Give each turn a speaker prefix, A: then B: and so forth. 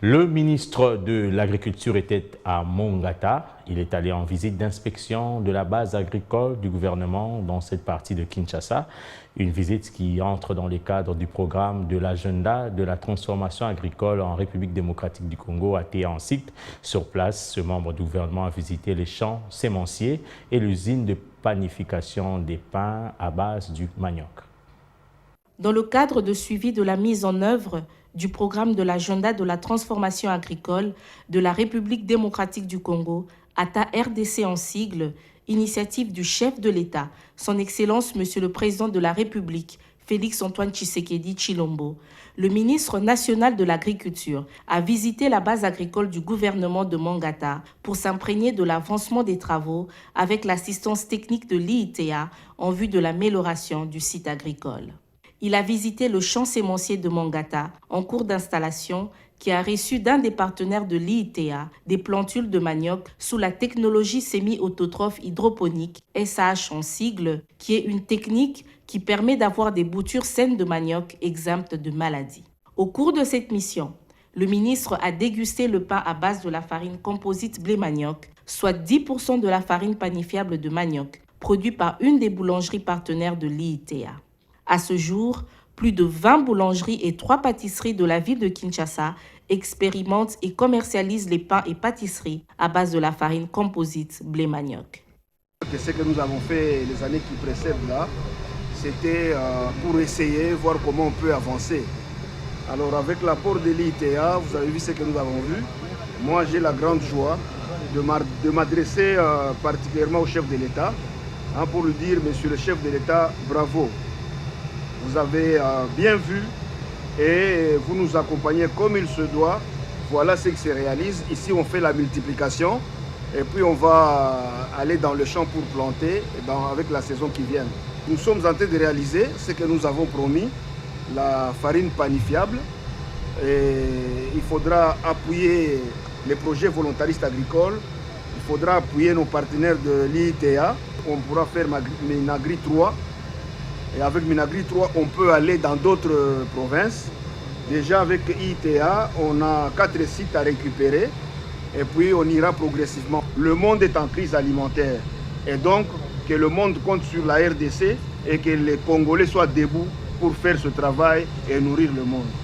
A: Le ministre de l'Agriculture était à Mongata. Il est allé en visite d'inspection de la base agricole du gouvernement dans cette partie de Kinshasa. Une visite qui entre dans le cadre du programme de l'agenda de la transformation agricole en République démocratique du Congo, ATA en site. Sur place, ce membre du gouvernement a visité les champs sémenciers et l'usine de panification des pains à base du manioc.
B: Dans le cadre de suivi de la mise en œuvre du programme de l'agenda de la transformation agricole de la République démocratique du Congo, ATA RDC en sigle, initiative du chef de l'État, son Excellence Monsieur le Président de la République, Félix-Antoine Tshisekedi Tshilombo, le ministre national de l'Agriculture a visité la base agricole du gouvernement de Mongata pour s'imprégner de l'avancement des travaux avec l'assistance technique de l'IITA en vue de l'amélioration du site agricole. Il a visité le champ sémencier de Mongata, en cours d'installation, qui a reçu d'un des partenaires de l'IITA des plantules de manioc sous la technologie semi-autotrophe hydroponique, SH en sigle, qui est une technique qui permet d'avoir des boutures saines de manioc exemptes de maladies. Au cours de cette mission, le ministre a dégusté le pain à base de la farine composite blé manioc, soit 10% de la farine panifiable de manioc, produit par une des boulangeries partenaires de l'IITA. À ce jour, plus de 20 boulangeries et 3 pâtisseries de la ville de Kinshasa expérimentent et commercialisent les pains et pâtisseries à base de la farine composite blé manioc.
C: Ce que nous avons fait les années qui précèdent là, c'était pour essayer, voir comment on peut avancer. Alors avec l'apport de l'IITA, vous avez vu ce que nous avons vu. Moi j'ai la grande joie de m'adresser particulièrement au chef de l'État pour lui dire, monsieur le chef de l'État, bravo. Vous avez bien vu et vous nous accompagnez comme il se doit. Voilà ce qui se réalise. Ici, on fait la multiplication et puis on va aller dans le champ pour planter avec la saison qui vient. Nous sommes en train de réaliser ce que nous avons promis, la farine panifiable. Et il faudra appuyer les projets volontaristes agricoles. Il faudra appuyer nos partenaires de l'IITA. On pourra faire Minagri 3. Et avec Minagri 3, on peut aller dans d'autres provinces. Déjà avec IITA, on a 4 sites à récupérer. Et puis on ira progressivement. Le monde est en crise alimentaire. Et donc, que le monde compte sur la RDC et que les Congolais soient debout pour faire ce travail et nourrir le monde.